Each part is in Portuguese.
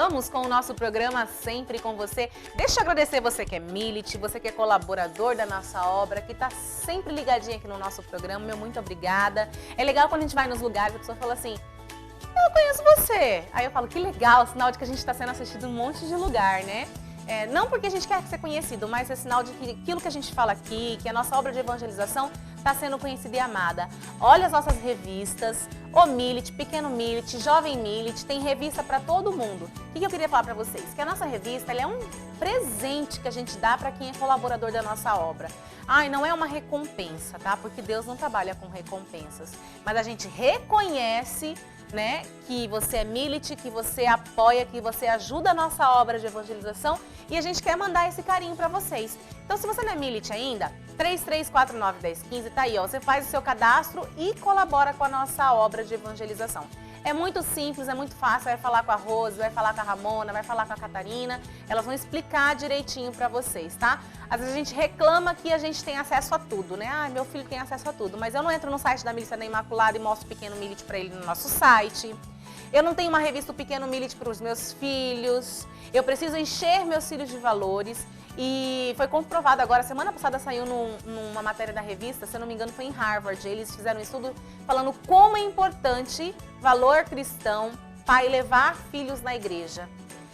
Voltamos com o nosso programa Sempre com Você. Deixa eu agradecer você que é Millet, você que é colaborador da nossa obra, que está sempre ligadinho aqui no nosso programa. Meu muito obrigada. É legal quando a gente vai nos lugares, a pessoa fala assim, eu conheço você. Aí eu falo, que legal, sinal de que a gente está sendo assistido em um monte de lugar, né? Não porque a gente quer ser conhecido, mas é sinal de que aquilo que a gente fala aqui, que a nossa obra de evangelização está sendo conhecida e amada. Olha as nossas revistas, o Millet, Pequeno Millet, Jovem Millet, tem revista para todo mundo. O que eu queria falar para vocês? Que a nossa revista ela é um presente que a gente dá para quem é colaborador da nossa obra. E não é uma recompensa, tá? Porque Deus não trabalha com recompensas. Mas a gente reconhece, né, que você é Millet, que você apoia, que você ajuda a nossa obra de evangelização e a gente quer mandar esse carinho para vocês. Então, se você não é Millet ainda, 33491015, tá aí, ó, você faz o seu cadastro e colabora com a nossa obra de evangelização. É muito simples, é muito fácil, vai falar com a Rose, vai falar com a Ramona, vai falar com a Catarina, elas vão explicar direitinho para vocês, tá? Às vezes a gente reclama que a gente tem acesso a tudo, né? Meu filho tem acesso a tudo, mas eu não entro no site da Milícia da Imaculada e mostro o Pequeno Millet para ele no nosso site. Eu não tenho uma revista Pequeno Millet para os meus filhos, eu preciso encher meus filhos de valores. E foi comprovado agora, semana passada saiu numa matéria da revista, se eu não me engano foi em Harvard, eles fizeram um estudo falando como é importante valor cristão, pai levar filhos na igreja.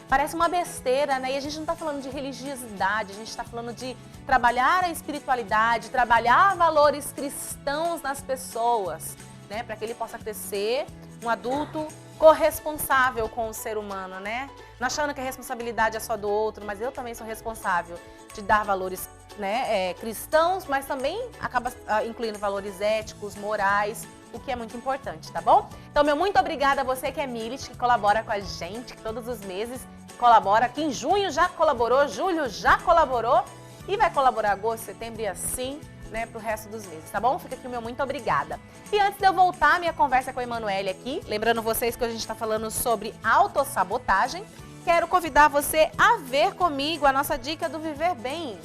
Parece uma besteira, né? E a gente não está falando de religiosidade, a gente está falando de trabalhar a espiritualidade, trabalhar valores cristãos nas pessoas, né? Para que ele possa crescer um adulto corresponsável com o ser humano, né? Não achando que a responsabilidade é só do outro, mas eu também sou responsável de dar valores, né, cristãos, mas também acaba incluindo valores éticos, morais, o que é muito importante, tá bom? Então, meu muito obrigada a você que é Millet, que colabora com a gente, que todos os meses colabora. Aqui em junho já colaborou, julho já colaborou e vai colaborar agosto, setembro e assim, né, pro resto dos meses, tá bom? Fica aqui o meu muito obrigada. E antes de eu voltar a minha conversa com a Emanuele aqui, lembrando vocês que a gente está falando sobre autossabotagem, quero convidar você a ver comigo a nossa dica do Viver Bem.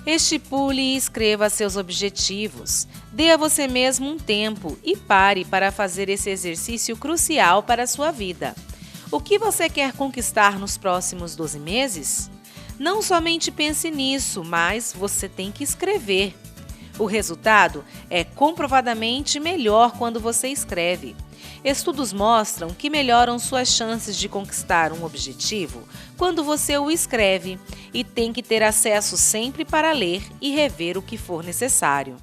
Estipule e escreva seus objetivos. Dê a você mesmo um tempo e pare para fazer esse exercício crucial para a sua vida. O que você quer conquistar nos próximos 12 meses? Não somente pense nisso, mas você tem que escrever. O resultado é comprovadamente melhor quando você escreve. Estudos mostram que melhoram suas chances de conquistar um objetivo quando você o escreve e tem que ter acesso sempre para ler e rever o que for necessário.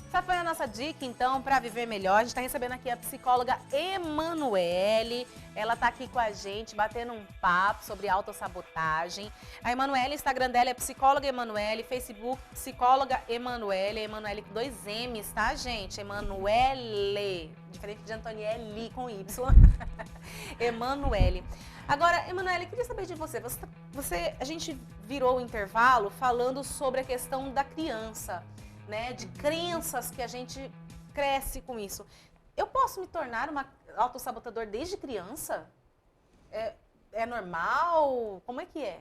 Essa foi a nossa dica, então, para viver melhor. A gente está recebendo aqui a psicóloga Emanuele. Ela está aqui com a gente, batendo um papo sobre autossabotagem. A Emanuele, o Instagram dela é psicóloga Emanuele, Facebook psicóloga Emanuele. Emanuele com 2 M's, tá, gente? Emanuele, diferente de Antonielli com Y. Emanuele. Agora, Emanuele, queria saber de você. A gente virou o intervalo falando sobre a questão da criança, né, de crenças que a gente cresce com isso. Eu posso me tornar uma autossabotador desde criança? É normal? Como é que é?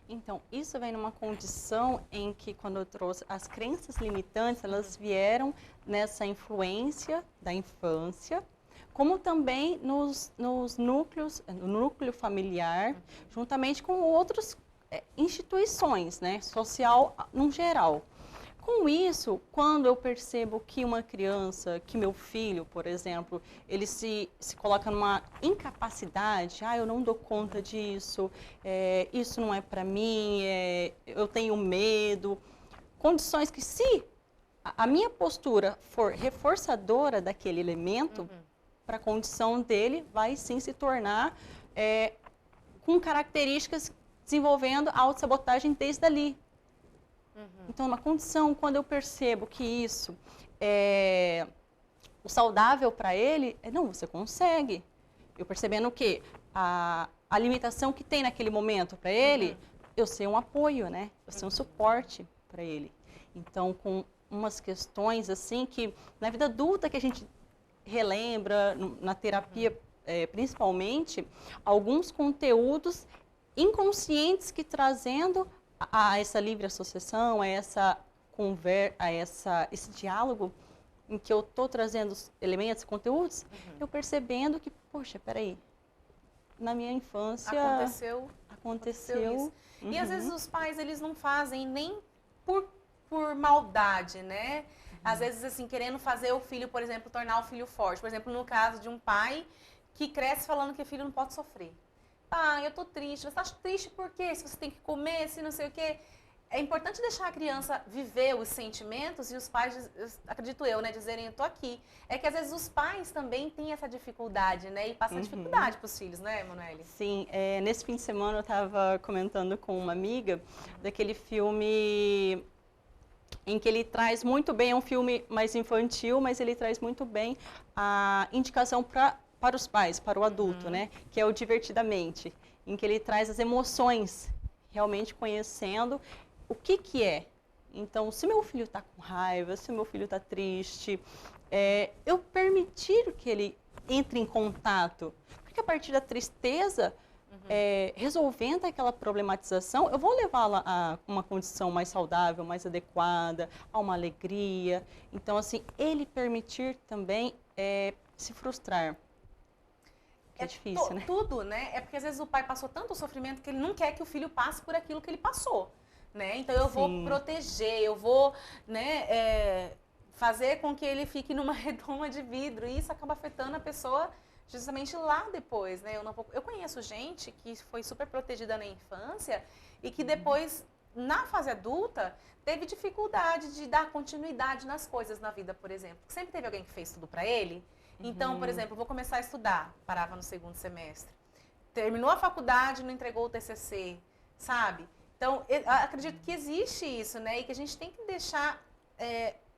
Então, isso vem numa condição em que, quando eu trouxe as crenças limitantes, elas vieram nessa influência da infância, como também nos núcleos, no núcleo familiar, juntamente com outras instituições, né, social no geral. Com isso, quando eu percebo que uma criança, que meu filho, por exemplo, ele se coloca numa incapacidade, eu não dou conta disso, isso não é para mim, eu tenho medo, condições que se a minha postura for reforçadora daquele elemento, para a condição dele, vai sim se tornar com características desenvolvendo a autossabotagem desde ali. Então, na condição, quando eu percebo que isso é o saudável para ele, não, você consegue. Eu percebendo que a limitação que tem naquele momento para ele, eu ser um apoio, né? Eu ser um suporte para ele. Então, com umas questões assim que na vida adulta que a gente relembra, na terapia principalmente, alguns conteúdos inconscientes que trazendo a essa livre associação, a essa esse diálogo em que eu estou trazendo os elementos, conteúdos, eu percebendo que, poxa, peraí, na minha infância aconteceu isso. E às vezes os pais, eles não fazem nem por maldade, né? Às vezes, assim, querendo fazer o filho, por exemplo, tornar o filho forte. Por exemplo, no caso de um pai que cresce falando que o filho não pode sofrer. Ah, eu tô triste. Você tá triste por quê? Se você tem que comer, se não sei o quê. É importante deixar a criança viver os sentimentos e os pais, acredito eu, né, dizerem, eu tô aqui. É que às vezes os pais também têm essa dificuldade, né, e passam dificuldade pros filhos, né, Emanuele? Sim, nesse fim de semana eu estava comentando com uma amiga daquele filme em que ele traz muito bem, é um filme mais infantil, mas ele traz muito bem a indicação para os pais, para o adulto, né, que é o Divertidamente, em que ele traz as emoções, realmente conhecendo o que é. Então, se meu filho está com raiva, se meu filho está triste, eu permitir que ele entre em contato. Porque a partir da tristeza, resolvendo aquela problematização, eu vou levá-la a uma condição mais saudável, mais adequada, a uma alegria. Então, assim, ele permitir também se frustrar. É difícil, né? Tudo, né? É porque às vezes o pai passou tanto sofrimento que ele não quer que o filho passe por aquilo que ele passou. Né? Então eu vou proteger, eu vou, né, fazer com que ele fique numa redoma de vidro e isso acaba afetando a pessoa justamente lá depois, né? Eu conheço gente que foi super protegida na infância e que depois, na fase adulta, teve dificuldade de dar continuidade nas coisas na vida, por exemplo. Sempre teve alguém que fez tudo para ele. Então, por exemplo, vou começar a estudar, parava no segundo semestre. Terminou a faculdade, não entregou o TCC, sabe? Então, eu acredito que existe isso, né? E que a gente tem que deixar,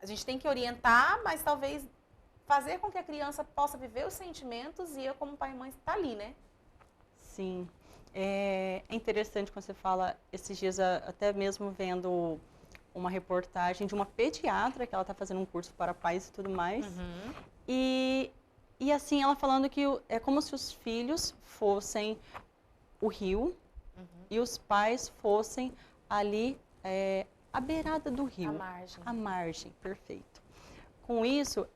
a gente tem que orientar, mas talvez fazer com que a criança possa viver os sentimentos e eu, como pai e mãe, está ali, né? Sim. É interessante quando você fala, esses dias, até mesmo vendo uma reportagem de uma pediatra, que ela está fazendo um curso para pais e tudo mais. E assim, ela falando que é como se os filhos fossem o rio, e os pais fossem ali à beirada do rio. A margem. A margem, perfeito. Com isso,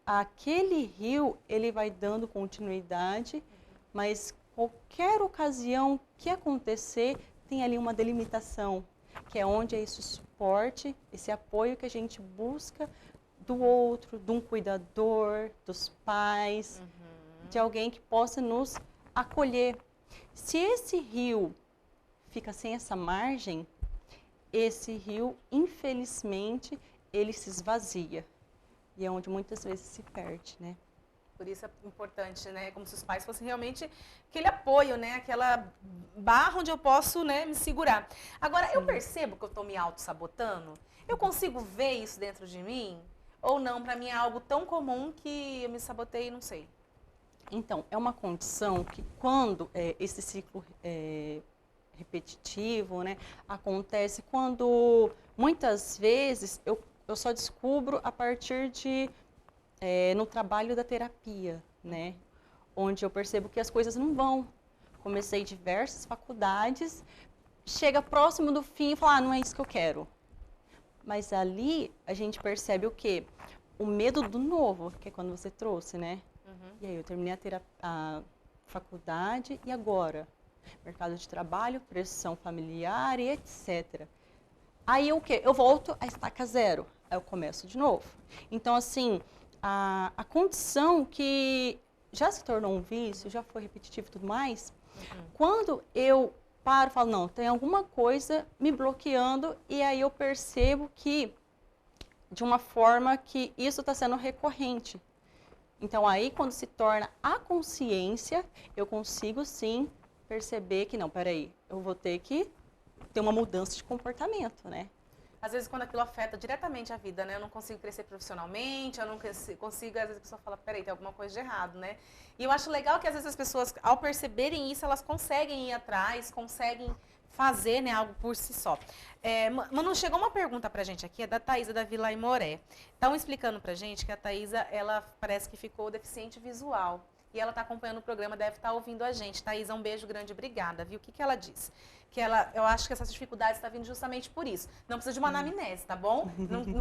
aquele rio, ele vai dando continuidade, mas qualquer ocasião que acontecer, tem ali uma delimitação, que é onde é esse suporte, esse apoio que a gente busca do outro, de um cuidador, dos pais, de alguém que possa nos acolher. Se esse rio fica sem essa margem, esse rio, infelizmente, ele se esvazia. E é onde muitas vezes se perde, né? Por isso é importante, né? Como se os pais fossem realmente aquele apoio, né? Aquela barra onde eu posso, né, me segurar. Agora, eu percebo que eu estou me auto-sabotando? Eu consigo ver isso dentro de mim? Ou não? Para mim é algo tão comum que eu me sabotei e não sei. Então, é uma condição que quando esse ciclo repetitivo, né, acontece quando muitas vezes eu só descubro a partir de no trabalho da terapia, né, onde eu percebo que as coisas não vão. Comecei diversas faculdades, chega próximo do fim e fala, não é isso que eu quero. Mas ali a gente percebe o quê? O medo do novo, que é quando você trouxe, né? E aí eu terminei a faculdade e agora? Mercado de trabalho, pressão familiar e etc. Aí o quê? Eu volto a estaca zero. Aí eu começo de novo. Então, assim, a condição que já se tornou um vício, já foi repetitivo e tudo mais, quando eu paro e falo, não, tem alguma coisa me bloqueando e aí eu percebo que, de uma forma que isso está sendo recorrente. Então, aí, quando se torna a consciência, eu consigo, sim, perceber que, não, peraí, eu vou ter que ter uma mudança de comportamento, né? Às vezes, quando aquilo afeta diretamente a vida, né? Eu não consigo crescer profissionalmente, eu não consigo, às vezes a pessoa fala, peraí, tem alguma coisa de errado, né? E eu acho legal que, às vezes, as pessoas, ao perceberem isso, elas conseguem ir atrás, conseguem fazer, né, algo por si só. Manu, chegou uma pergunta pra gente aqui, é da Thaísa da Vila Aimoré. Estão explicando pra gente que a Thaísa, ela parece que ficou deficiente visual. e ela está acompanhando o programa, deve estar ouvindo a gente. Thaisa, um beijo grande, obrigada, viu? O que ela disse? Que eu acho que essas dificuldades estão vindo justamente por isso. Não precisa de uma anamnese, tá bom?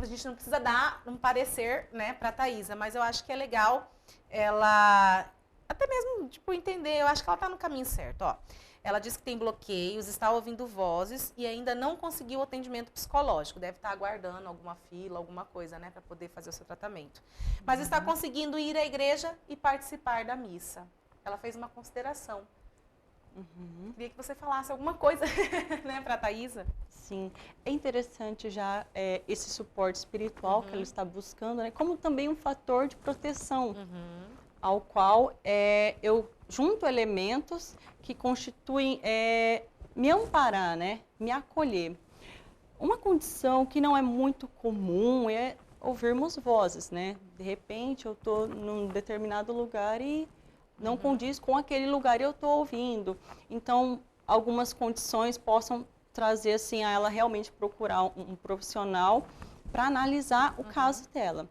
A gente não precisa dar um parecer, né, para a Thaisa, mas eu acho que é legal ela até mesmo, tipo, entender, eu acho que ela está no caminho certo, ó. Ela diz que tem bloqueios, está ouvindo vozes e ainda não conseguiu o atendimento psicológico. Deve estar aguardando alguma fila, alguma coisa, né, para poder fazer o seu tratamento. Mas está conseguindo ir à igreja e participar da missa. Ela fez uma consideração. Queria que você falasse alguma coisa, né, para a Thaisa. Sim, é interessante já esse suporte espiritual que ela está buscando, né, como também um fator de proteção, ao qual eu junto elementos que constituem me amparar, né, me acolher. Uma condição que não é muito comum é ouvirmos vozes, né? De repente eu estou num determinado lugar e não condiz com aquele lugar e eu estou ouvindo. Então, algumas condições possam trazer assim a ela realmente procurar um profissional para analisar o caso dela.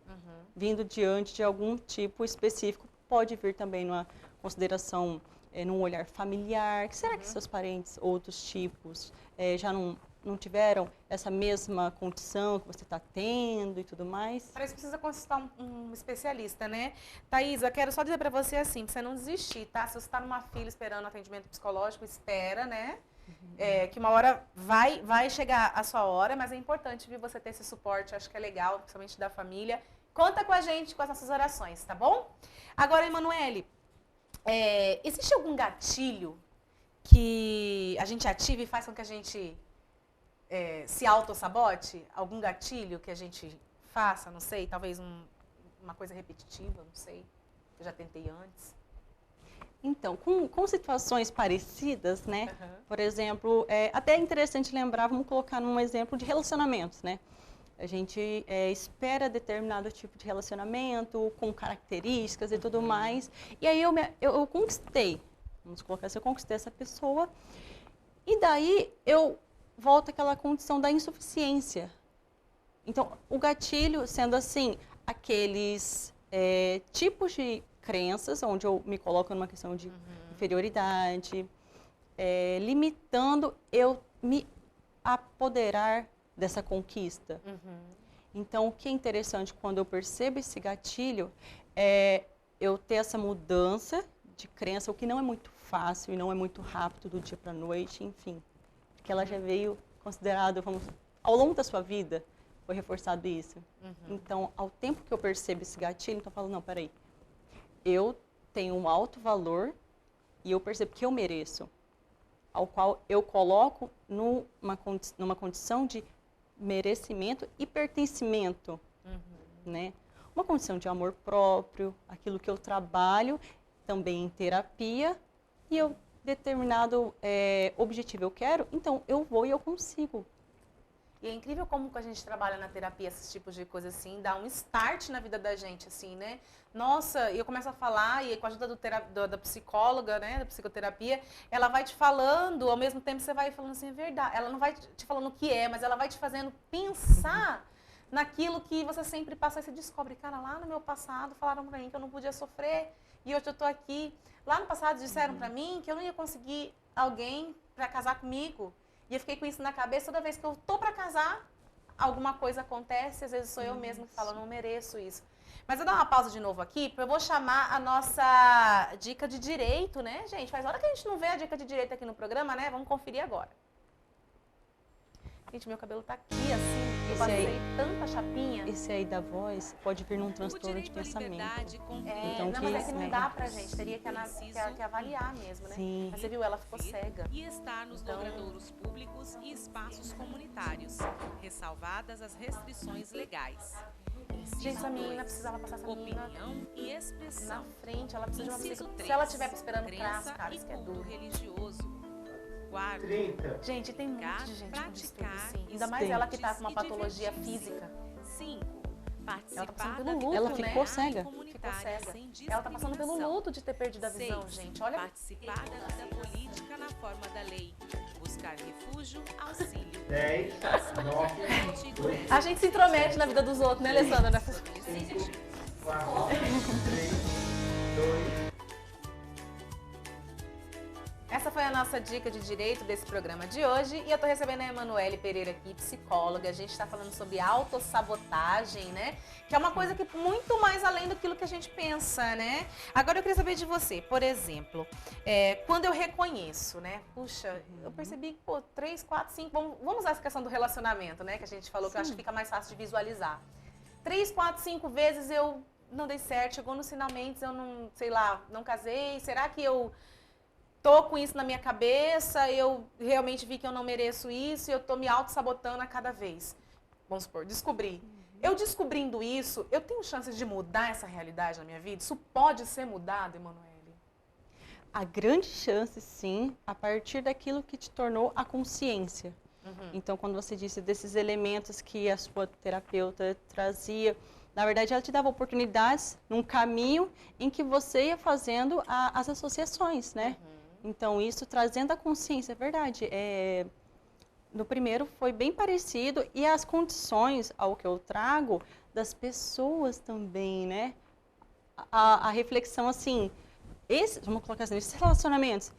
Vindo diante de algum tipo específico, pode vir também numa consideração, num olhar familiar. Será que seus parentes, outros tipos, já não tiveram essa mesma condição que você está tendo e tudo mais? Parece que precisa consultar um especialista, né? Thaisa, quero só dizer para você assim, pra você não desistir, tá? Se você está numa fila esperando atendimento psicológico, espera, né? Que uma hora vai chegar a sua hora, mas é importante você ter esse suporte, acho que é legal, principalmente da família. Conta com a gente, com as nossas orações, tá bom? Agora, Emanuele, existe algum gatilho que a gente ative e faz com que a gente se autossabote? Algum gatilho que a gente faça, não sei, talvez uma coisa repetitiva, não sei, eu já tentei antes. Então, com situações parecidas, né? Por exemplo, até é interessante lembrar, vamos colocar num exemplo de relacionamentos, né? A gente espera determinado tipo de relacionamento, com características e tudo mais. E aí eu conquistei, vamos colocar assim, eu conquistei essa pessoa. E daí eu volto àquela condição da insuficiência. Então, o gatilho sendo assim, aqueles tipos de crenças, onde eu me coloco numa questão de inferioridade, limitando eu me apoderar dessa conquista. Então, o que é interessante quando eu percebo esse gatilho é eu ter essa mudança de crença, o que não é muito fácil e não é muito rápido do dia para a noite, enfim. Porque ela já veio considerada, ao longo da sua vida, foi reforçado isso. Então, ao tempo que eu percebo esse gatilho, então eu falo, não, peraí, eu tenho um alto valor e eu percebo que eu mereço, ao qual eu coloco numa condição de merecimento e pertencimento, né? Uma condição de amor próprio, aquilo que eu trabalho também em terapia e eu determinado objetivo eu quero, então eu vou e eu consigo. E é incrível como a gente trabalha na terapia esses tipos de coisa assim, dá um start na vida da gente, assim, né? Nossa, e eu começo a falar, e com a ajuda da psicóloga, né, da psicoterapia, ela vai te falando, ao mesmo tempo você vai falando assim, é verdade. Ela não vai te falando o que é, mas ela vai te fazendo pensar naquilo que você sempre passa e você descobre, cara, lá no meu passado falaram pra mim que eu não podia sofrer, e hoje eu tô aqui. Lá no passado disseram pra mim que eu não ia conseguir alguém pra casar comigo. E eu fiquei com isso na cabeça, toda vez que eu tô pra casar, alguma coisa acontece, às vezes sou eu mesma que falo, eu não mereço isso. Mas eu vou dar uma pausa de novo aqui, porque eu vou chamar a nossa dica de direito, né, gente? Faz hora que a gente não vê a dica de direito aqui no programa, né? Vamos conferir agora. Gente, meu cabelo tá aqui, assim, eu passei tanta chapinha. Esse aí da voz pode vir num transtorno de pensamento. Então, não, mas é que não dá pra gente, teria que avaliar mesmo, né? Sim. Mas você viu, ela ficou cega. E estar nos logradouros públicos e espaços comunitários, ressalvadas as restrições legais. Gente, essa menina precisava passar essa menina Opinião e expressão. na frente, ela precisa de uma Inciso psico... Se 3, ela estiver esperando crença cara, e isso que é culto duro. religioso. Quarto, Gente, tem muito de gente com distúrbio, praticar sim. Ainda mais ela que tá com uma esportes e patologia divertir-se. física. 5. Ela tá Participar passando da pelo luto, Ela né? ficou cega. Ficou cega. Ela tá passando pelo luto de ter perdido a visão, 6. gente. Olha, Participar da vida política na forma da lei. Buscar refúgio, auxílio. 10, 9, a gente se intromete na vida dos outros, né, Alessandra? 5, 4, 3, 2, Essa foi a nossa dica de direito desse programa de hoje e eu tô recebendo a Emanuele Pereira aqui, psicóloga. A gente tá falando sobre autossabotagem, né? Que é uma coisa que muito mais além daquilo que a gente pensa, né? Agora eu queria saber de você, por exemplo, quando eu reconheço, né? Puxa, eu percebi que, 3, 4, 5, vamos usar essa questão do relacionamento, né? Que a gente falou, que eu acho que fica mais fácil de visualizar. 3, 4, 5 vezes eu não dei certo, chegou nos finalmente, eu não, sei lá, não casei, será que eu tô com isso na minha cabeça, eu realmente vi que eu não mereço isso e eu tô me auto-sabotando a cada vez. Vamos supor, descobri. Eu descobrindo isso, eu tenho chances de mudar essa realidade na minha vida? Isso pode ser mudado, Emanuele? A grande chance, sim, a partir daquilo que te tornou a consciência. Então, quando você disse desses elementos que a sua terapeuta trazia, na verdade, ela te dava oportunidades num caminho em que você ia fazendo as associações, né? Então, isso trazendo a consciência, é verdade. No primeiro foi bem parecido e as condições ao que eu trago das pessoas também, né? A reflexão, assim, vamos colocar assim, esses relacionamentos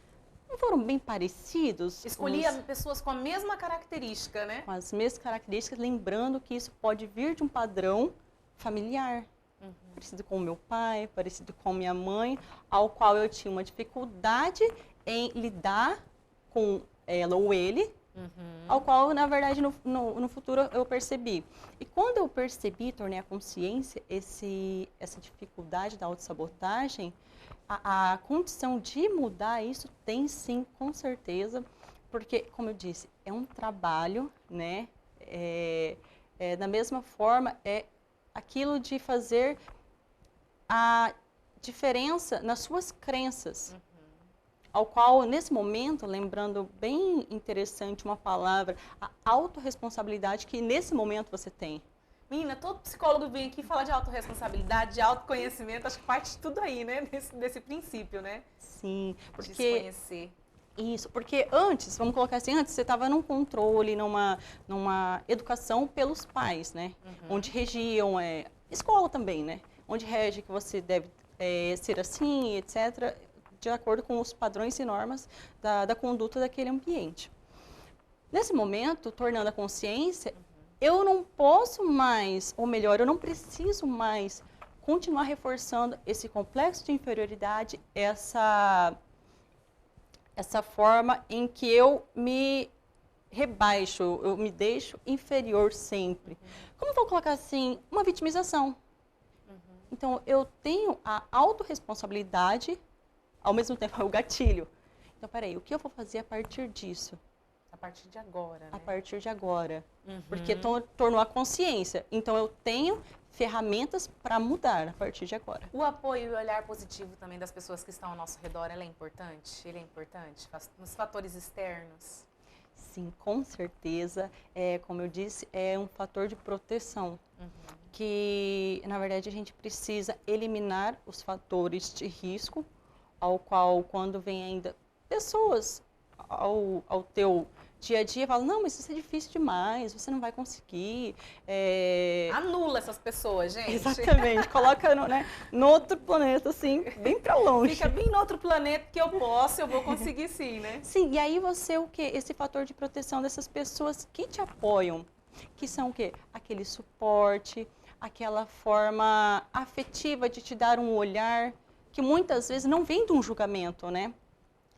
não foram bem parecidos? Escolhia pessoas com a mesma característica, né? Com as mesmas características, lembrando que isso pode vir de um padrão familiar. Parecido com o meu pai, parecido com minha mãe, ao qual eu tinha uma dificuldade em lidar com ela ou ele, ao qual, na verdade, no futuro eu percebi. E quando eu percebi, tornei a consciência essa dificuldade da autossabotagem, a condição de mudar isso tem sim, com certeza, porque, como eu disse, é um trabalho, né? Da mesma forma, é aquilo de fazer a diferença nas suas crenças, ao qual, nesse momento, lembrando bem interessante uma palavra, a autorresponsabilidade que nesse momento você tem. Menina, todo psicólogo vem aqui falar de autorresponsabilidade, de autoconhecimento, acho que parte de tudo aí, né? Desse princípio, né? Sim, porque... De se conhecer. Isso, porque antes, vamos colocar assim, antes você estava num controle, numa educação pelos pais, né? Onde regiam, escola também, né? Onde rege que você deve ser assim, etc., de acordo com os padrões e normas da conduta daquele ambiente. Nesse momento, tornando a consciência, eu não posso mais, ou melhor, eu não preciso mais continuar reforçando esse complexo de inferioridade, essa forma em que eu me rebaixo, eu me deixo inferior sempre. Como vou colocar assim? Uma vitimização. Então, eu tenho a autorresponsabilidade, ao mesmo tempo é o gatilho. Então, peraí, o que eu vou fazer a partir disso? A partir de agora, né? A partir de agora. Porque tornou a consciência. Então, eu tenho ferramentas para mudar a partir de agora. O apoio e o olhar positivo também das pessoas que estão ao nosso redor, ele é importante? Ele é importante nos fatores externos? Sim, com certeza. Como eu disse, é um fator de proteção. Que, na verdade, a gente precisa eliminar os fatores de risco, ao qual, quando vem ainda pessoas ao teu dia a dia, falam, não, mas isso é difícil demais, você não vai conseguir. Anula essas pessoas, gente. Exatamente, coloca no outro planeta, assim, bem para longe. Fica bem no outro planeta que eu vou conseguir sim, né? Sim, e aí você, o quê? Esse fator de proteção dessas pessoas que te apoiam, que são o quê? Aquele suporte, aquela forma afetiva de te dar um olhar, que muitas vezes não vem de um julgamento, né?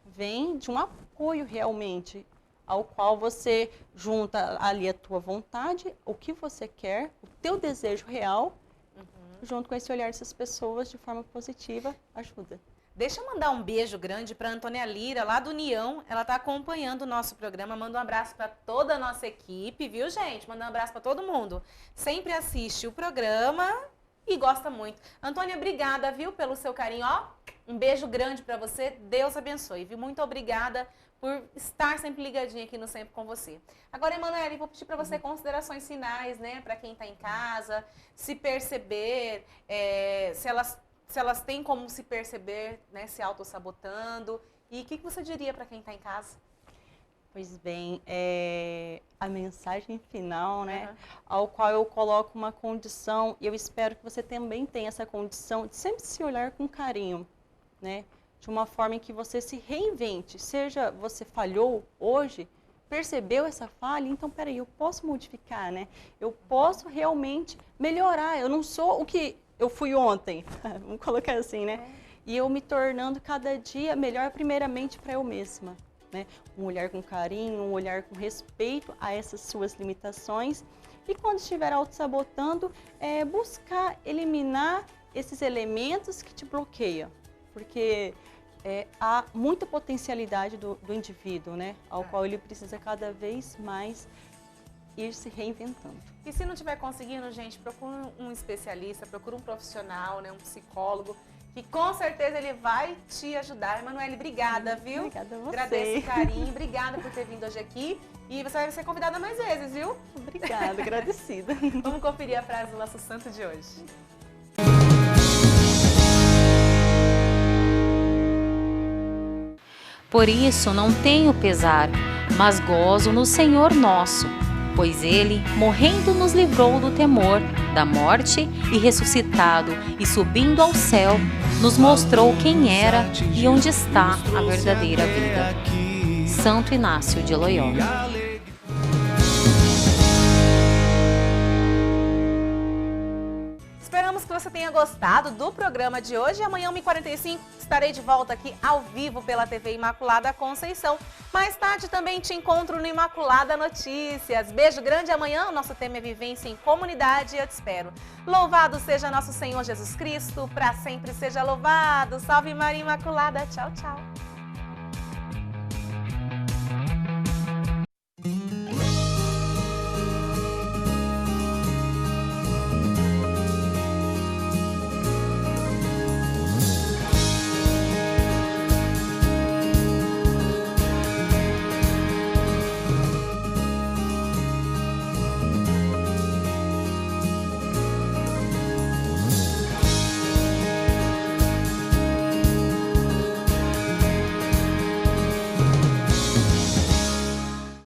Vem de um apoio realmente, ao qual você junta ali a tua vontade, o que você quer, o teu desejo real, junto com esse olhar dessas pessoas de forma positiva, ajuda. Deixa eu mandar um beijo grande para Antônia Lira, lá do União. Ela está acompanhando o nosso programa. Manda um abraço para toda a nossa equipe, viu, gente? Manda um abraço para todo mundo. Sempre assiste o programa e gosta muito. Antônia, obrigada, viu, pelo seu carinho. Ó, um beijo grande para você. Deus abençoe, viu? Muito obrigada por estar sempre ligadinha aqui no Sempre com você. Agora, Emanuele, vou pedir para você considerações finais, né? Para quem está em casa, se perceber, se elas têm como se perceber, né, se autossabotando. E o que você diria para quem está em casa? Pois bem, a mensagem final, né, ao qual eu coloco uma condição, e eu espero que você também tenha essa condição de sempre se olhar com carinho, né, de uma forma em que você se reinvente. Seja você falhou hoje, percebeu essa falha, então peraí, eu posso modificar, né? Eu posso realmente melhorar. Eu não sou o que eu fui ontem, vamos colocar assim, né? E eu me tornando cada dia melhor, primeiramente para eu mesma, né? Um olhar com carinho, um olhar com respeito a essas suas limitações. E quando estiver auto-sabotando, buscar eliminar esses elementos que te bloqueiam, porque há muita potencialidade do indivíduo, né? Ao qual ele precisa cada vez mais ir se reinventando. E se não estiver conseguindo, gente, procura um especialista, procura um profissional, né, um psicólogo, que com certeza ele vai te ajudar. Emanuele, obrigada, viu? Obrigada a você. Agradeço o carinho, obrigada por ter vindo hoje aqui. E você vai ser convidada mais vezes, viu? Obrigada, agradecida. Vamos conferir a frase do nosso santo de hoje. Por isso não tenho pesar, mas gozo no Senhor nosso, pois Ele, morrendo, nos livrou do temor, da morte, e ressuscitado e subindo ao céu, nos mostrou quem era e onde está a verdadeira vida. Santo Inácio de Loyola. Esperamos que você tenha gostado do programa de hoje. Amanhã, 1h45, estarei de volta aqui ao vivo pela TV Imaculada Conceição. Mais tarde também te encontro no Imaculada Notícias. Beijo grande. Amanhã o nosso tema é Vivência em Comunidade e eu te espero. Louvado seja nosso Senhor Jesus Cristo, para sempre seja louvado. Salve Maria Imaculada. Tchau, tchau.